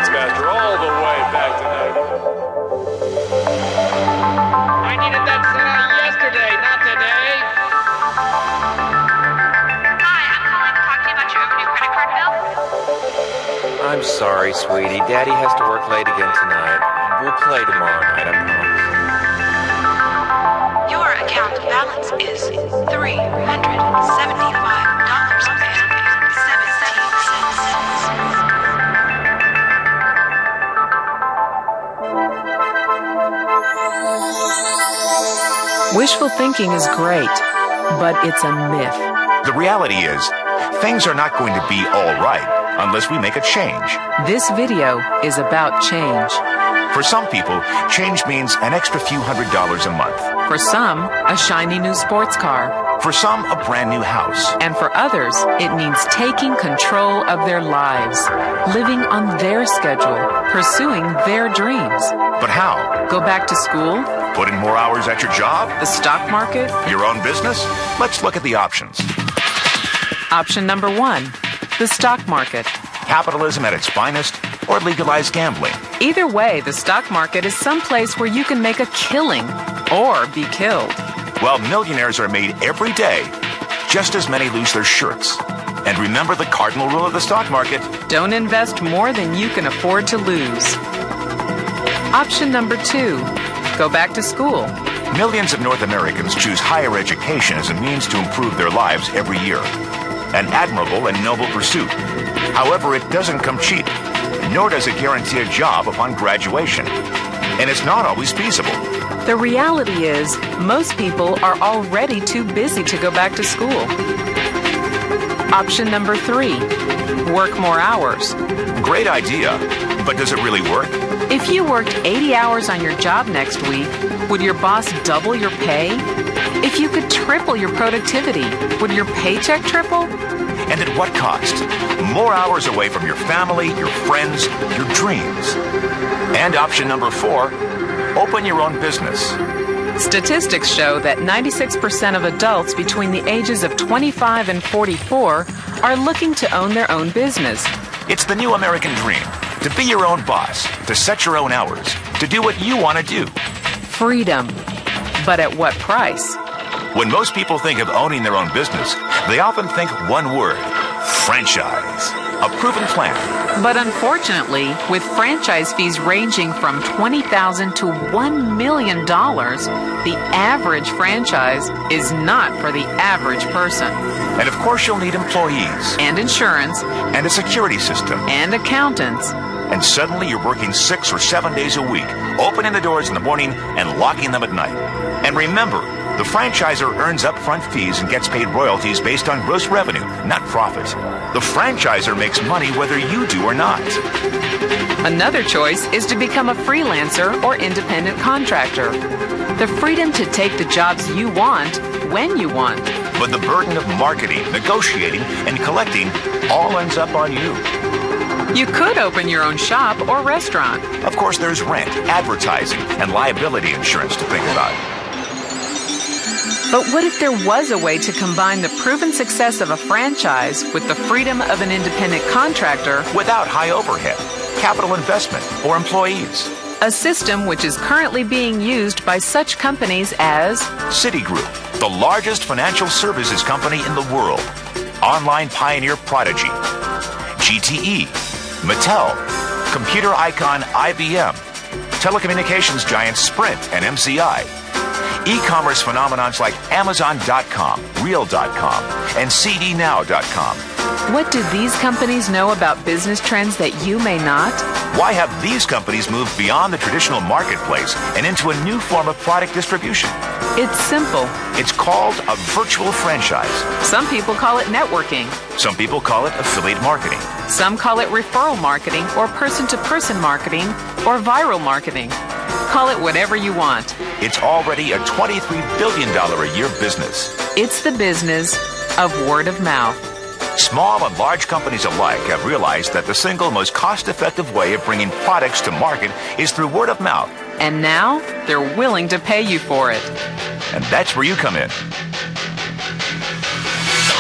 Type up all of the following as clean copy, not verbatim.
Ticketsmaster all the way back tonight. I needed that set out yesterday, not today. Hi, I'm calling to talk to you about your overdue credit card bill. I'm sorry, sweetie. Daddy has to work late again tonight. We'll play tomorrow night, I promise. Your account balance is $375.17. Wishful thinking is great, but it's a myth. The reality is, things are not going to be all right unless we make a change. This video is about change. For some people, change means an extra few $100s a month. For some, a shiny new sports car. For some, a brand new house. And for others, it means taking control of their lives, living on their schedule, pursuing their dreams. But how? Go back to school? Put in more hours at your job? The stock market? Your own business? Let's look at the options. Option number 1, the stock market. Capitalism at its finest, or legalized gambling. Either way, the stock market is someplace where you can make a killing or be killed. Well, millionaires are made every day. Just as many lose their shirts. And remember the cardinal rule of the stock market. Don't invest more than you can afford to lose. Option number 2, go back to school. Millions of North Americans choose higher education as a means to improve their lives every year. An admirable and noble pursuit. However, it doesn't come cheap, nor does it guarantee a job upon graduation. And it's not always feasible. The reality is, most people are already too busy to go back to school. Option number 3, work more hours. Great idea, but does it really work? If you worked 80 hours on your job next week, would your boss double your pay? If you could triple your productivity, would your paycheck triple? And at what cost? More hours away from your family, your friends, your dreams. And option number 4, open your own business. Statistics show that 96% of adults between the ages of 25 and 44 are looking to own their own business. It's the new American dream. To be your own boss, to set your own hours, to do what you want to do. Freedom. But at what price? When most people think of owning their own business, they often think one word: franchise. A proven plan. But unfortunately, with franchise fees ranging from $20,000 to $1 million, the average franchise is not for the average person. And of course you'll need employees. And insurance. And a security system. And accountants. And suddenly you're working 6 or 7 days a week, opening the doors in the morning and locking them at night. And remember, the franchisor earns upfront fees and gets paid royalties based on gross revenue, not profit. The franchisor makes money whether you do or not. Another choice is to become a freelancer or independent contractor. The freedom to take the jobs you want when you want. But the burden of marketing, negotiating, and collecting all ends up on you. You could open your own shop or restaurant. Of course, there's rent, advertising, and liability insurance to think about. But what if there was a way to combine the proven success of a franchise with the freedom of an independent contractor without high overhead, capital investment, or employees? A system which is currently being used by such companies as Citigroup, the largest financial services company in the world. Online pioneer Prodigy. GTE, Mattel, computer icon IBM, telecommunications giant Sprint and MCI, e-commerce phenomenons like Amazon.com, Real.com, and CDNow.com. What do these companies know about business trends that you may not? Why have these companies moved beyond the traditional marketplace and into a new form of product distribution? It's simple. It's called a virtual franchise. Some people call it networking. Some people call it affiliate marketing. Some call it referral marketing or person-to-person marketing or viral marketing. Call it whatever you want. It's already a $23 billion a year business. It's the business of word of mouth. Small and large companies alike have realized that the single most cost-effective way of bringing products to market is through word of mouth. And now, they're willing to pay you for it. And that's where you come in.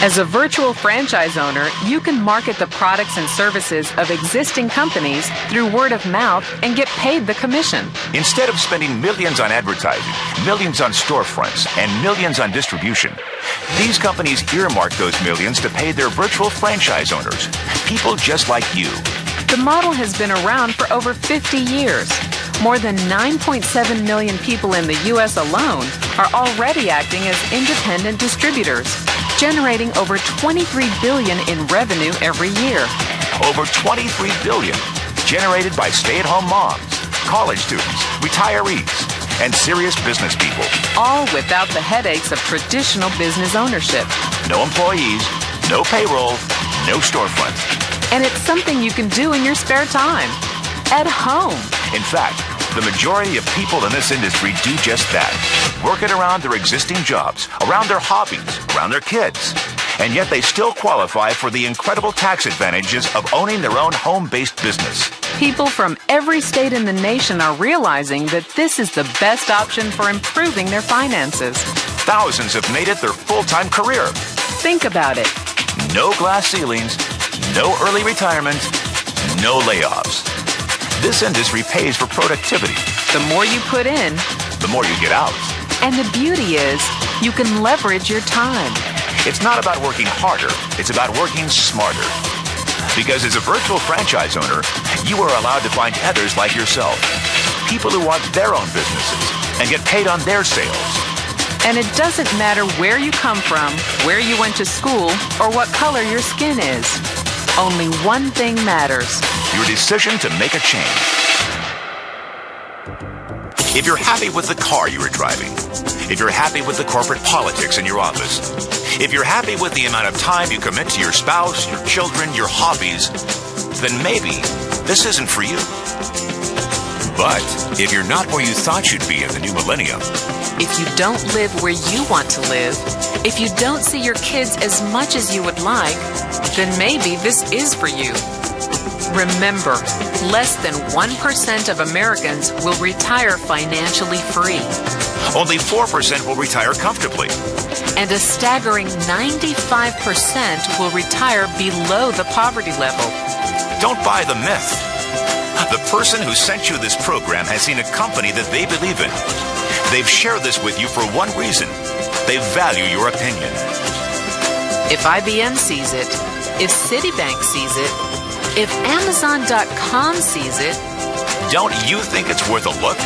As a virtual franchise owner, you can market the products and services of existing companies through word of mouth and get paid the commission. Instead of spending millions on advertising, millions on storefronts, and millions on distribution, these companies earmark those millions to pay their virtual franchise owners, people just like you. The model has been around for over 50 years. More than 9.7 million people in the U.S. alone are already acting as independent distributors, generating over $23 billion in revenue every year. Over $23 billion generated by stay-at-home moms, college students, retirees, and serious business people. All without the headaches of traditional business ownership. No employees, no payroll, no storefront. And it's something you can do in your spare time, at home. In fact, the majority of people in this industry do just that. Working around their existing jobs, around their hobbies, around their kids. And yet they still qualify for the incredible tax advantages of owning their own home-based business. People from every state in the nation are realizing that this is the best option for improving their finances. Thousands have made it their full-time career. Think about it. No glass ceilings, no early retirement, no layoffs. This industry pays for productivity. The more you put in, the more you get out. And the beauty is, you can leverage your time. It's not about working harder, it's about working smarter. Because as a virtual franchise owner, you are allowed to find others like yourself. People who want their own businesses and get paid on their sales. And it doesn't matter where you come from, where you went to school, or what color your skin is. Only one thing matters. Your decision to make a change. If you're happy with the car you are driving, if you're happy with the corporate politics in your office, if you're happy with the amount of time you commit to your spouse, your children, your hobbies, then maybe this isn't for you. But if you're not where you thought you'd be in the new millennium, if you don't live where you want to live, if you don't see your kids as much as you would like, then maybe this is for you. Remember, less than 1% of Americans will retire financially free. Only 4% will retire comfortably. And a staggering 95% will retire below the poverty level. Don't buy the myth. The person who sent you this program has seen a company that they believe in. They've shared this with you for one reason. They value your opinion. If IBM sees it, if Citibank sees it, if Amazon.com sees it, don't you think it's worth a look?